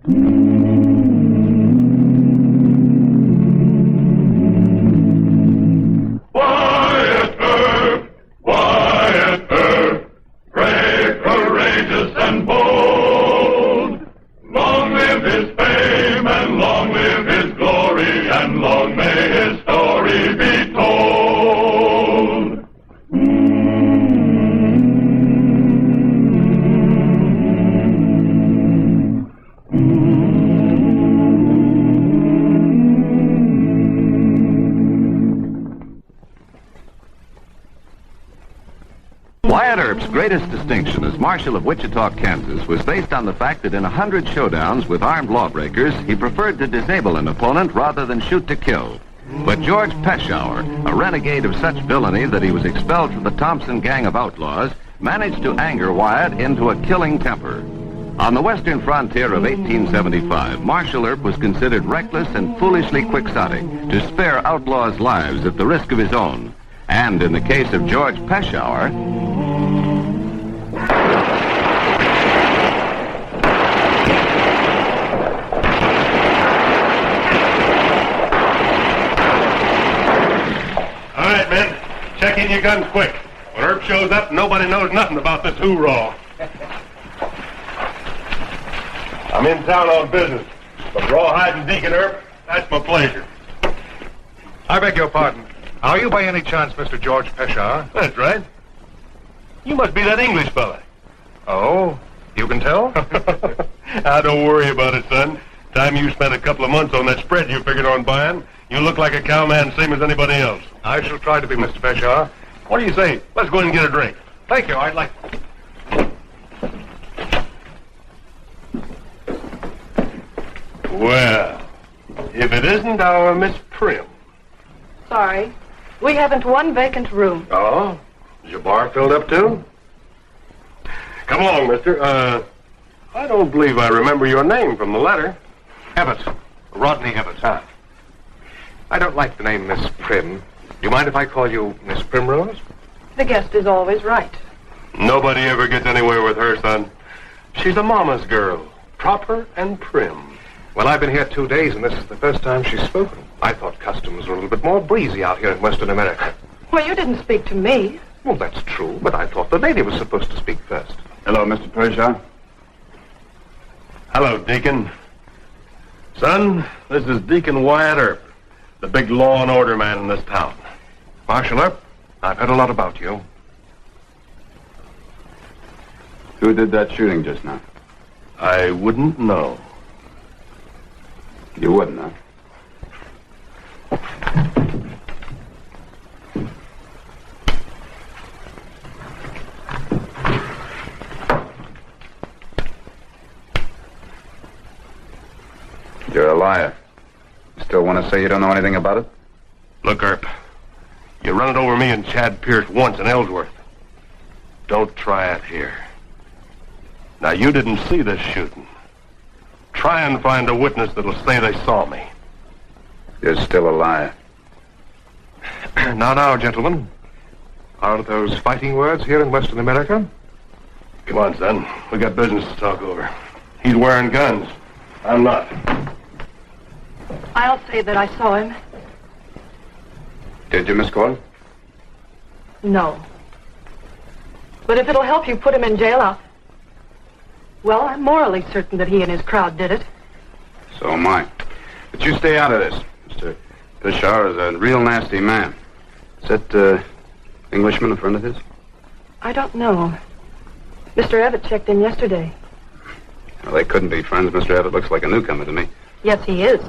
Wyatt Earp, Wyatt Earp, brave, courageous, and bold. Long live his fame, and long live his glory, and long may his story be told. Wyatt Earp's greatest distinction as Marshal of Wichita, Kansas, was based on the fact that in 100 showdowns with armed lawbreakers, he preferred to disable an opponent rather than shoot to kill. But George Peschauer, a renegade of such villainy that he was expelled from the Thompson gang of outlaws, managed to anger Wyatt into a killing temper. On the western frontier of 1875, Marshal Earp was considered reckless and foolishly quixotic to spare outlaws' lives at the risk of his own. And in the case of George Peschauer, all right, men, check in your guns quick. When Earp shows up, nobody knows nothing about this hoorah. I'm in town on business, but Rawhide and Deacon Earp, that's my pleasure. I beg your pardon. Are you by any chance Mr. George Peschauer? That's right. You must be that English fella. Oh, you can tell? Don't worry about it, son. Time you spent a couple of months on that spread you figured on buying, you look like a cowman same as anybody else. I shall try to be, Mr. Peschauer. What do you say? Let's go in and get a drink. Thank you. I'd like... Well, if it isn't our Miss Prim. Sorry. We haven't one vacant room. Oh? Is your bar filled up, too? Come along, mister. I don't believe I remember your name from the letter. Evatt. Rodney Evatt. Huh. I don't like the name Miss Prim. Do you mind if I call you Miss Primrose? The guest is always right. Nobody ever gets anywhere with her, son. She's a mama's girl. Proper and prim. Well, I've been here 2 days, and this is the first time she's spoken. I thought customs were a little bit more breezy out here in Western America. Well, you didn't speak to me. Well, that's true, but I thought the lady was supposed to speak first. hello, Mr. Peschauer. Hello, Deacon. Son, this is Deacon Wyatt Earp, the big law and order man in this town. Marshal Earp, I've heard a lot about you. Who did that shooting just now? I wouldn't know. You wouldn't, huh? You're a liar. You still want to say you don't know anything about it? Look, Earp, you run it over me and Chad Pierce once in Ellsworth. Don't try it here. Now, you didn't see this shooting. Try and find a witness that'll say they saw me. You're still a liar. Now, gentlemen. Are those fighting words here in Western America? Come on, son. We got business to talk over. He's wearing guns. I'm not. I'll say that I saw him. Did you, Miss Cole? No. But if it'll help you put him in jail, well, I'm morally certain that he and his crowd did it. So am I. But you stay out of this. Mr. Peschauer is a real nasty man. Is that, Englishman a friend of his? I don't know. Mr. Evatt checked in yesterday. Well, they couldn't be friends. Mr. Evatt looks like a newcomer to me. Yes, he is.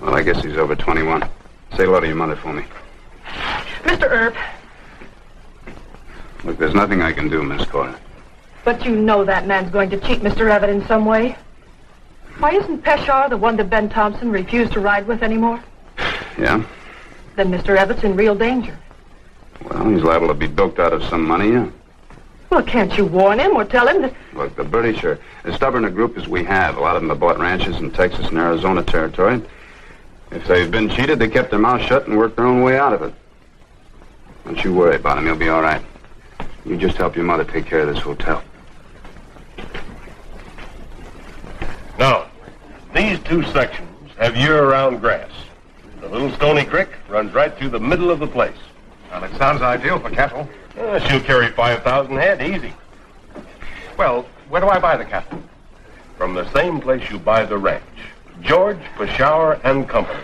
Well, I guess he's over 21. Say hello to your mother for me. Mr. Earp. Look, there's nothing I can do, Miss Cole. But you know that man's going to cheat Mr. Evatt in some way. Why, isn't Peschauer the one that Ben Thompson refused to ride with anymore? Yeah? Then Mr. Evatt's in real danger. Well, he's liable to be bilked out of some money, yeah. Well, can't you warn him or tell him that... Look, the British are as stubborn a group as we have. A lot of them have bought ranches in Texas and Arizona territory. If they've been cheated, they kept their mouths shut and worked their own way out of it. Don't you worry about him. He'll be all right. You just help your mother take care of this hotel. No. These two sections have year-round grass. The little stony creek runs right through the middle of the place. Well, it sounds ideal for cattle. She'll carry 5,000 head, easy. Well, where do I buy the cattle? From the same place you buy the ranch. George, Peschauer, and Company.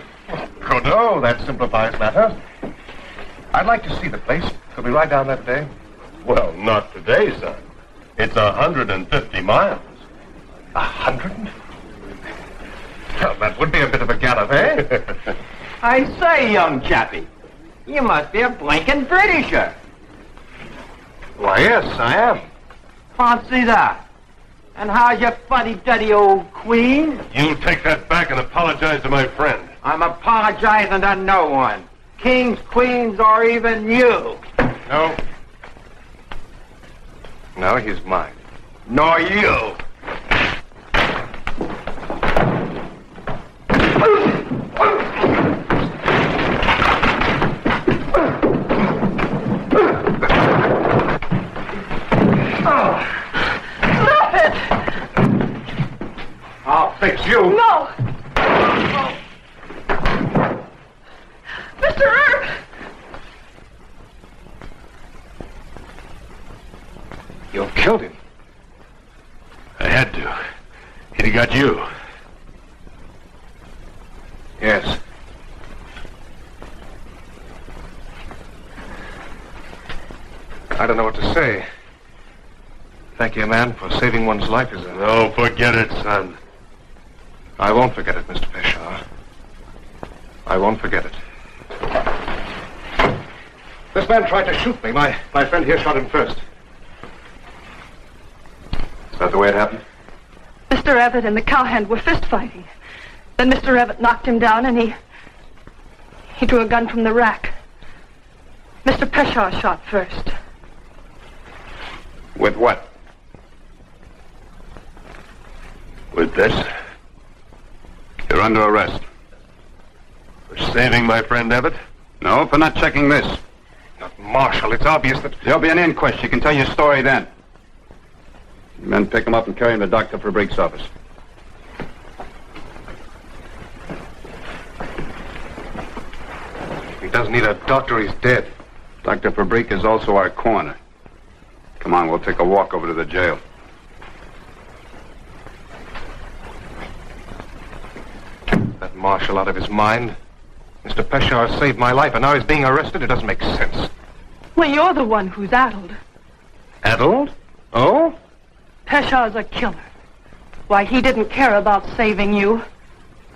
Good. Oh, that simplifies matters. I'd like to see the place. Could we ride down there today? Well, not today, son. It's 150 miles. 100? Well, that would be a bit of a gallop, eh? I say, young chappie, you must be a blinking Britisher. Why, yes, I am. Fancy that. And how's your fuddy-duddy old queen? You'll take that back and apologize to my friend. I'm apologizing to no one. Kings, queens, or even you. No. No, he's mine. Nor you. I'll fix you. No! Mr. Earp! You killed him. I had to. He'd got you. Yes. I don't know what to say. Thank you, man, for saving one's life is a... No, forget it, son. I won't forget it, Mr. Peschauer. I won't forget it. This man tried to shoot me. My friend here shot him first. Is that the way it happened? Mr. Evatt and the cowhand were fist fighting. Then Mr. Evatt knocked him down and he drew a gun from the rack. Mr. Peschauer shot first. With what? With this? You're under arrest. For saving my friend Evatt? No, for not checking this. Not Marshal. It's obvious that... There'll be an inquest. You can tell your story then. Men pick him up and carry him to Dr. Fabrique's office. He doesn't need a doctor. He's dead. Dr. Fabrique is also our coroner. Come on, we'll take a walk over to the jail. That Marshal out of his mind. Mr. Peschauer saved my life, and now he's being arrested. It doesn't make sense. Well, you're the one who's addled. Addled? Oh? Peschauer's a killer. Why, he didn't care about saving you.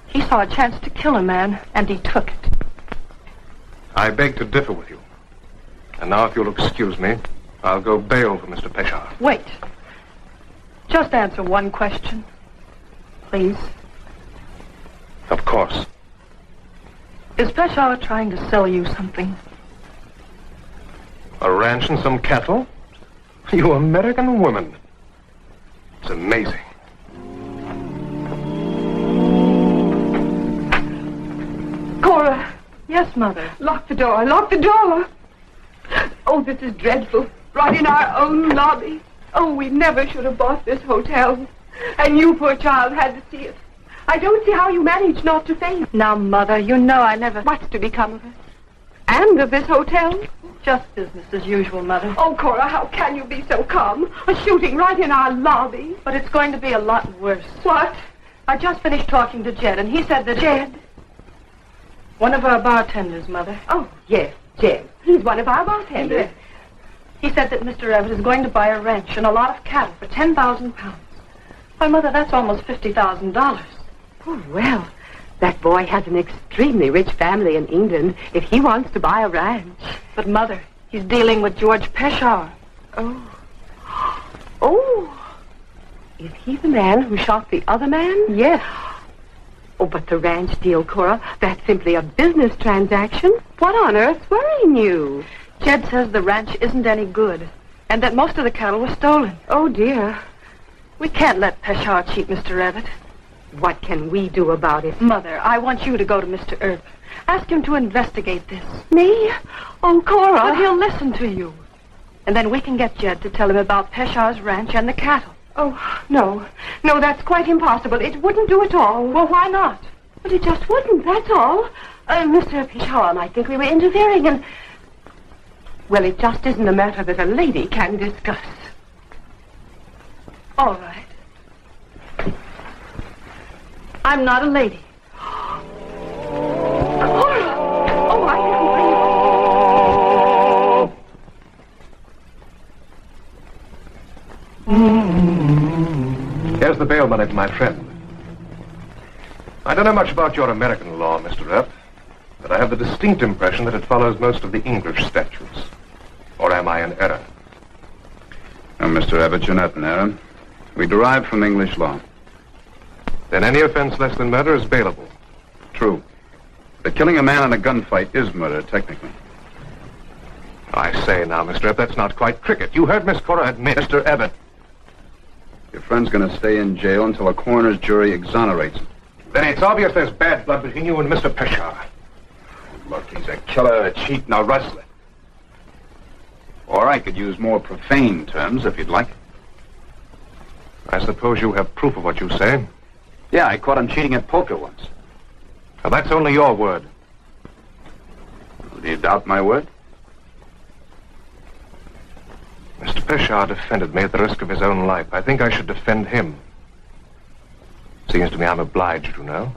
He saw a chance to kill a man, and he took it. I beg to differ with you. And now, if you'll excuse me, I'll go bail for Mr. Peschauer. Wait. Just answer one question. Please. Of course. Is Peschauer trying to sell you something? A ranch and some cattle? You American woman. It's amazing. Cora. Yes, Mother. Lock the door. Lock the door. Oh, this is dreadful. Right in our own lobby. Oh, we never should have bought this hotel. And you, poor child, had to see it. I don't see how you managed not to faint. Now, Mother, you know I never... What's to become of us? And of this hotel? Just business as usual, Mother. Oh, Cora, how can you be so calm? A shooting right in our lobby. But it's going to be a lot worse. What? I just finished talking to Jed, and he said that... Jed? One of our bartenders, Mother. Oh, yes, Jed. He's one of our bartenders. Yes. He said that Mr. Evatt is going to buy a ranch and a lot of cattle for 10,000 pounds. Why, Mother, that's almost $50,000. Oh, well, that boy has an extremely rich family in England if he wants to buy a ranch. But, Mother, he's dealing with George Peschauer. Oh. Oh. Is he the man who shot the other man? Yes. Oh, but the ranch deal, Cora, that's simply a business transaction. What on earth's worrying you? Jed says the ranch isn't any good, and that most of the cattle were stolen. Oh, dear. We can't let Peschauer cheat Mr. Evatt. What can we do about it? Mother, I want you to go to Mr. Earp. Ask him to investigate this. Me? Oh, Cora. But he'll listen to you. And then we can get Jed to tell him about Peschauer's ranch and the cattle. Oh, no. No, that's quite impossible. It wouldn't do at all. Well, why not? But it just wouldn't, that's all. Mr. Peschauer might think we were interfering and... Well, it just isn't a matter that a lady can discuss. All right. I'm not a lady. Cora! Oh, I didn't Here's the bail money for my friend. I don't know much about your American law, Mr. Earp, but I have the distinct impression that it follows most of the English statutes. Or am I in error? No, Mr. Abbott, you're not in error. We derive from English law. Then any offense less than murder is bailable. True. But killing a man in a gunfight is murder, technically. I say now, Mr. Earp, that's not quite cricket. You heard Miss Cora admit... Mr. Abbott, your friend's going to stay in jail until a coroner's jury exonerates him. Then it's obvious there's bad blood between you and Mr. Peschauer. Look, he's a killer, a cheat, and a rustler. Or I could use more profane terms if you'd like. I suppose you have proof of what you say. Yeah, I caught him cheating at poker once. Now, that's only your word. Do you doubt my word? Mr. Peschauer defended me at the risk of his own life. I think I should defend him. Seems to me I'm obliged, you know.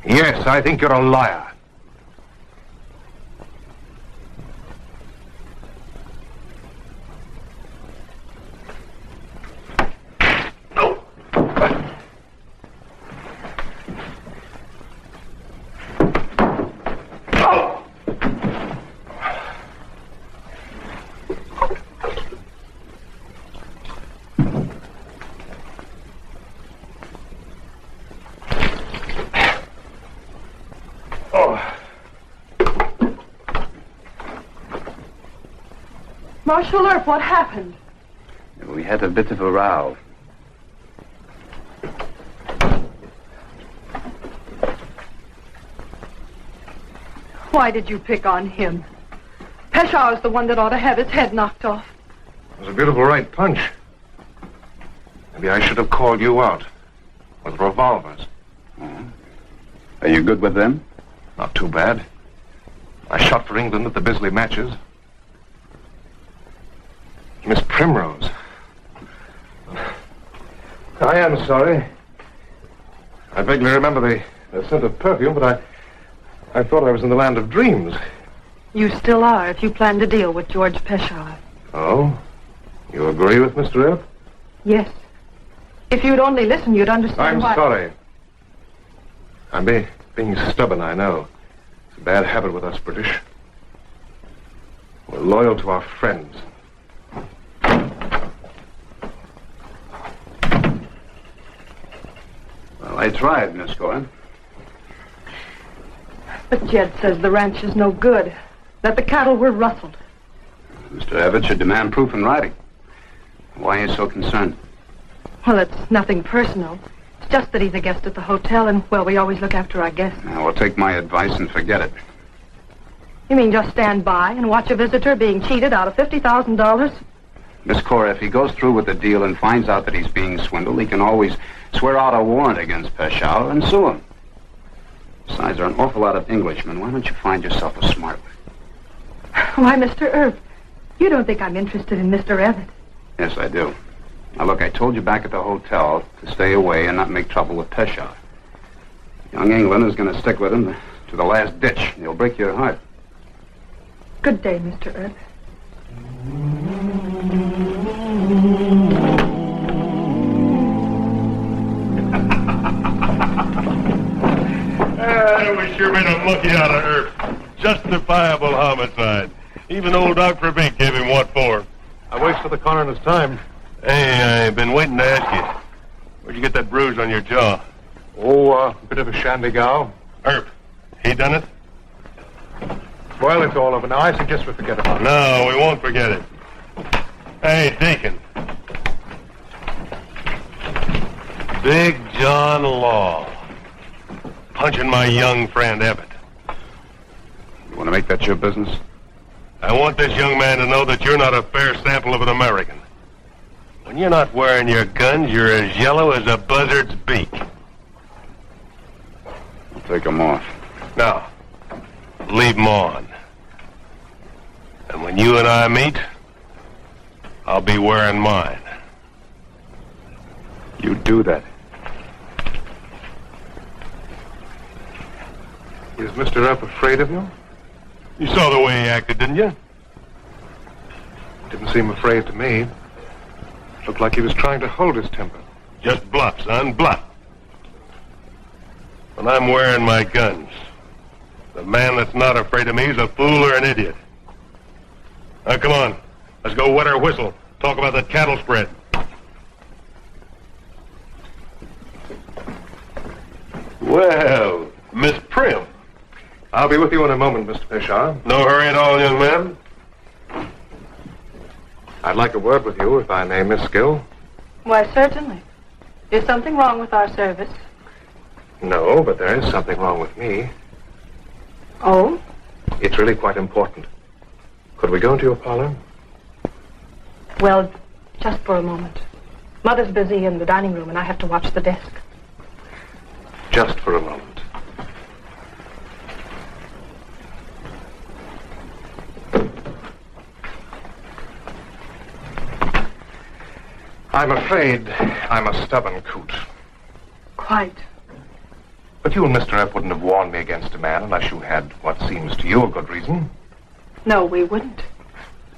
Yes, I think you're a liar. Marshal Earp, what happened? We had a bit of a row. Why did you pick on him? Peschauer's the one that ought to have his head knocked off. It was a beautiful right punch. Maybe I should have called you out with revolvers. Are you good with them? Not too bad. I shot for England at the Bisley matches. Miss Primrose. I am sorry. I vaguely remember the scent of perfume, but I thought I was in the land of dreams. You still are if you plan to deal with George Peschauer. Oh? You agree with Mr. Earp? Yes. If you'd only listen, you'd understand I'm why... sorry. I'm being stubborn, I know. It's a bad habit with us British. We're loyal to our friends. Well, I tried, Miss Cora. But Jed says the ranch is no good, that the cattle were rustled. Mr. Abbott should demand proof in writing. Why are you so concerned? Well, it's nothing personal. It's just that he's a guest at the hotel, and, well, we always look after our guests. Now, well, take my advice and forget it. You mean just stand by and watch a visitor being cheated out of $50,000? Miss Cora, if he goes through with the deal and finds out that he's being swindled, he can always swear out a warrant against Peschauer and sue him. Besides, there are an awful lot of Englishmen. Why don't you find yourself a smart one? Why, Mr. Earp, you don't think I'm interested in Mr. Evatt? Yes, I do. Now, look, I told you back at the hotel to stay away and not make trouble with Peschauer. Young England is going to stick with him to the last ditch. He'll break your heart. Good day, Mr. Earp. We sure made a monkey out of Earp. Justifiable homicide. Even old Dr. Bink gave him what for. I wasted the coroner's time. Hey, I've been waiting to ask you. Where'd you get that bruise on your jaw? Oh, a bit of a shandy-gow. Earp, he done it? Well, it's all over now. I suggest we forget about it. No, we won't forget it. Hey, Deacon. Big John Law. Punching my young friend Evatt. You want to make that your business? I want this young man to know that you're not a fair sample of an American. When you're not wearing your guns, you're as yellow as a buzzard's beak. Take them off. No. Leave them on. And when you and I meet, I'll be wearing mine. You do that. Is Mr. Earp afraid of you? You saw the way he acted, didn't you? Didn't seem afraid to me. Looked like he was trying to hold his temper. Just bluff, son, bluff. When I'm wearing my guns, the man that's not afraid of me is a fool or an idiot. Now, come on. Let's go wet our whistle. Talk about that cattle spread. Well, Miss Prim. I'll be with you in a moment, Mr. Peschauer. No hurry at all, young man. I'd like a word with you, if I may, Miss Gill. Why, certainly. Is something wrong with our service? No, but there is something wrong with me. Oh? It's really quite important. Could we go into your parlor? Well, just for a moment. Mother's busy in the dining room, and I have to watch the desk. Just for a moment. I'm afraid I'm a stubborn coot. Quite. But you and Mr. Earp wouldn't have warned me against a man unless you had what seems to you a good reason. No, we wouldn't.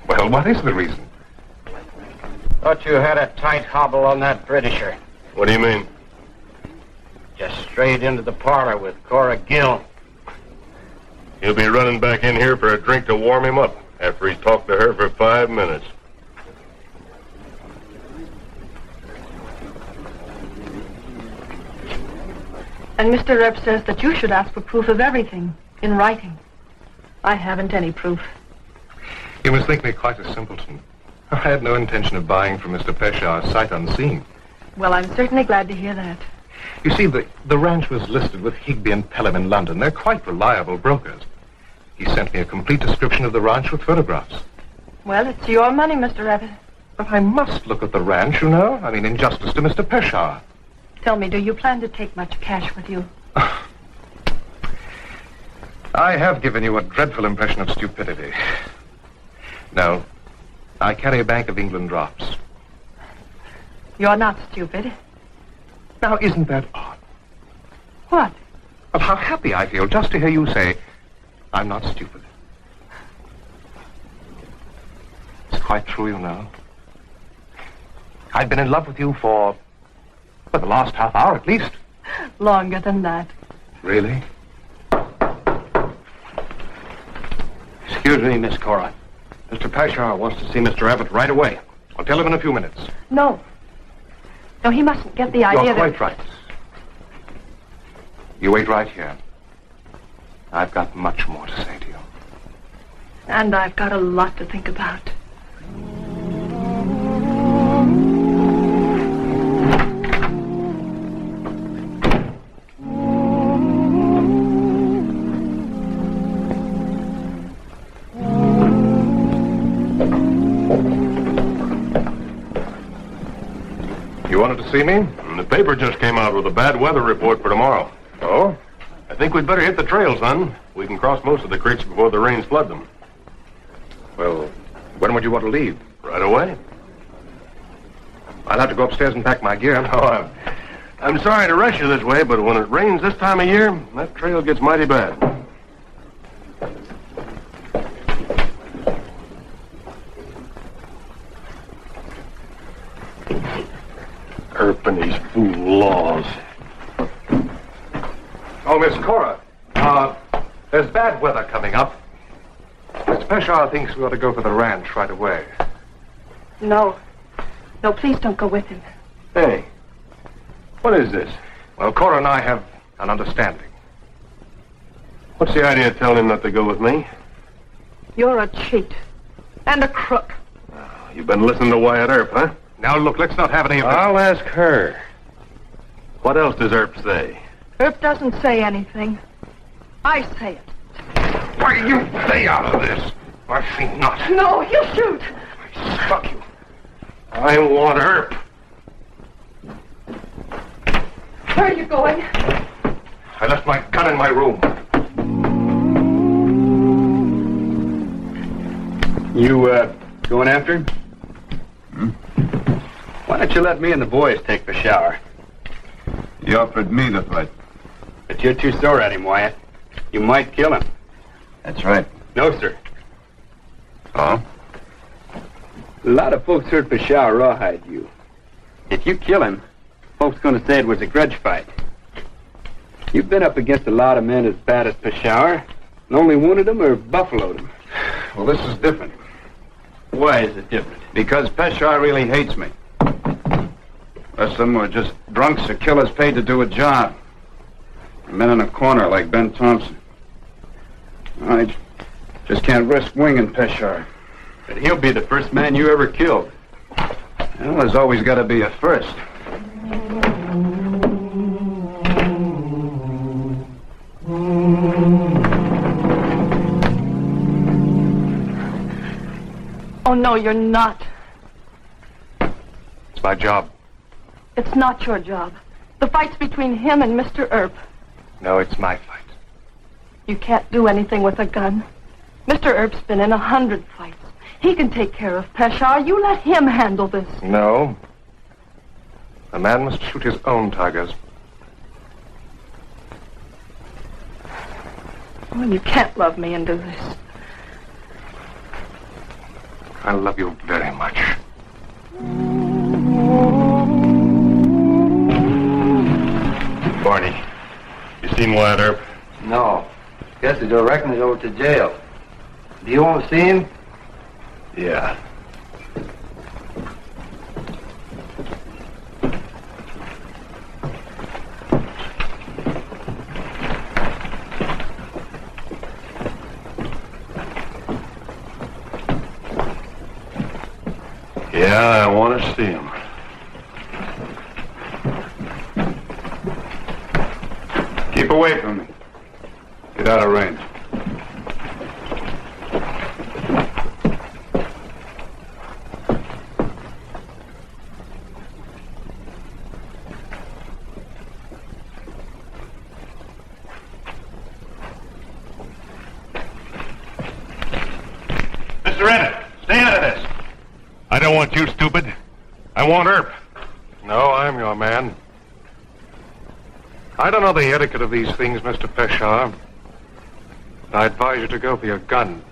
Well, what is the reason? Thought you had a tight hobble on that Britisher. What do you mean? Just straight into the parlor with Cora Gill. He'll be running back in here for a drink to warm him up after he's talked to her for 5 minutes. And Mr. Earp says that you should ask for proof of everything, in writing. I haven't any proof. You must think me quite a simpleton. I had no intention of buying from Mr. Peschauer sight unseen. Well, I'm certainly glad to hear that. You see, the ranch was listed with Higby and Pelham in London. They're quite reliable brokers. He sent me a complete description of the ranch with photographs. Well, it's your money, Mr. Earp. But I must look at the ranch, you know. I mean, in justice to Mr. Peschauer. Tell me, do you plan to take much cash with you? I have given you a dreadful impression of stupidity. No, I carry a Bank of England drops. You're not stupid. Now, isn't that odd? What? Of how happy I feel just to hear you say, I'm not stupid. It's quite true, you know. I've been in love with you for the last half hour at least. Longer than that. Really? Excuse me, Miss Cora. Mr. Peschauer wants to see Mr. Abbott right away. I'll tell him in a few minutes. No. No, he mustn't get the idea You're that... quite right. You wait right here. I've got much more to say to you. And I've got a lot to think about. You wanted to see me? The paper just came out with a bad weather report for tomorrow. Oh? I think we'd better hit the trail, son. We can cross most of the creeks before the rains flood them. Well, when would you want to leave? Right away. I'll have to go upstairs and pack my gear. Oh, I'm sorry to rush you this way, but when it rains this time of year, that trail gets mighty bad. Earp and these fool laws. Oh, Miss Cora. There's bad weather coming up. Mr. Peschauer thinks we ought to go for the ranch right away. No. No, please don't go with him. Hey, what is this? Well, Cora and I have an understanding. What's the idea of telling him not to go with me? You're a cheat. And a crook. You've been listening to Wyatt Earp, huh? Now, look, let's not have any of this. I'll ask her. What else does Earp say? Earp doesn't say anything. I say it. Why, you stay out of this. I think not. No, you shoot. I struck you. I want Earp. Where are you going? I left my gun in my room. You, going after him? Why don't you let me and the boys take Peschauer? He offered me the fight. But you're too sore at him, Wyatt. You might kill him. That's right. No, sir. Oh? A lot of folks heard Peschauer rawhide you. If you kill him, folks gonna say it was a grudge fight. You've been up against a lot of men as bad as Peschauer, and only wounded them or buffaloed them. Well, this is different. Why is it different? Because Peschauer really hates me. Rest of them were just drunks or killers paid to do a job. Men in a corner like Ben Thompson. I just can't risk winging Peschauer. But he'll be the first man you ever killed. Well, there's always got to be a first. Oh, no, you're not. It's my job. It's not your job. The fight's between him and Mr. Earp. No, it's my fight. You can't do anything with a gun. Mr. Earp's been in 100 fights. He can take care of Peschauer. You let him handle this. No. A man must shoot his own tigers. Well, you can't love me and do this. I love you very much. Barney, you seen Wyatt Earp? No. Guess I reckon he's over to jail. Do you want to see him? Yeah. Yeah, I want to see him. Keep away from me. Get out of range. Mr. Earp, stay out of this. I don't want you, stupid. I want Earp. No, I'm your man. I don't know the etiquette of these things, Mr. Peschauer. I advise you to go for your gun.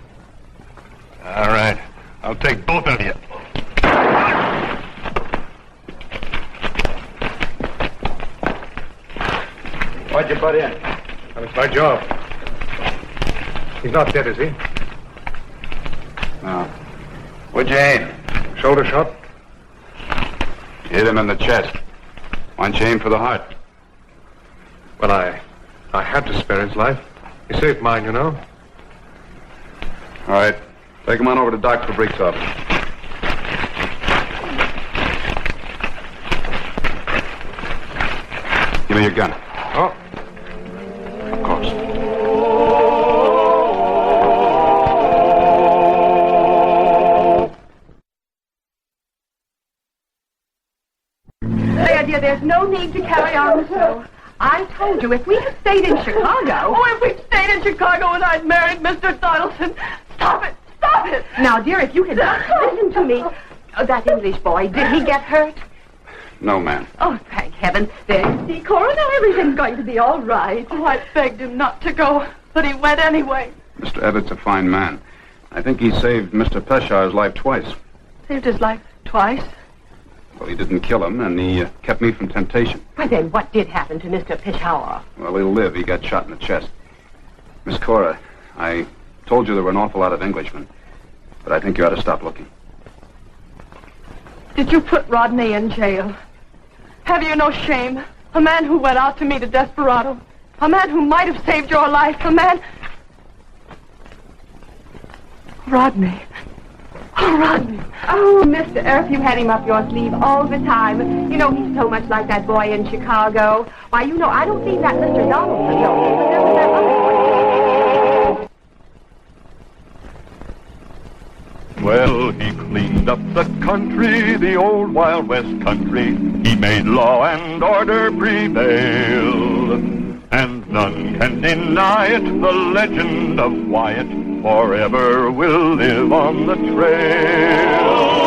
All right. I'll take both of you. Why'd you butt in? Well, it's my job. He's not dead, is he? No. Where'd you aim? Shoulder shot? You hit him in the chest. Why don't you aim for the heart? Well, I had to spare his life. He saved mine, you know. All right. Take him on over to Dr. Brick's office. Give me your gun. Oh. Of course. There, dear, there's no need to carry on so. I told you, if we had stayed in Chicago... Oh, if we'd stayed in Chicago and I'd married Mr. Donaldson. Stop it! Stop it! Now, dear, if you had just listened to me... that English boy, did he get hurt? No, ma'am. Oh, thank heaven. There you see, Cora, now everything's going to be all right. Oh, I begged him not to go, but he went anyway. Mr. Evart's a fine man. I think he saved Mr. Peschauer's life twice. Saved his life twice. Well, he didn't kill him, and he kept me from temptation. Well, then, what did happen to Mr. Peschauer? Well, he'll live. He got shot in the chest. Miss Cora, I told you there were an awful lot of Englishmen, but I think you ought to stop looking. Did you put Rodney in jail? Have you no shame? A man who went out to meet a desperado. A man who might have saved your life. A man... Rodney. Oh, Rodney. Oh, Mr. Earp, you had him up your sleeve all the time. You know, he's so much like that boy in Chicago. Why, you know, I don't think that Mr. Donaldson knows, but there was that other boy. Well, he cleaned up the country, the old Wild West country. He made law and order prevail. And none can deny it, the legend of Wyatt forever will live on the trail.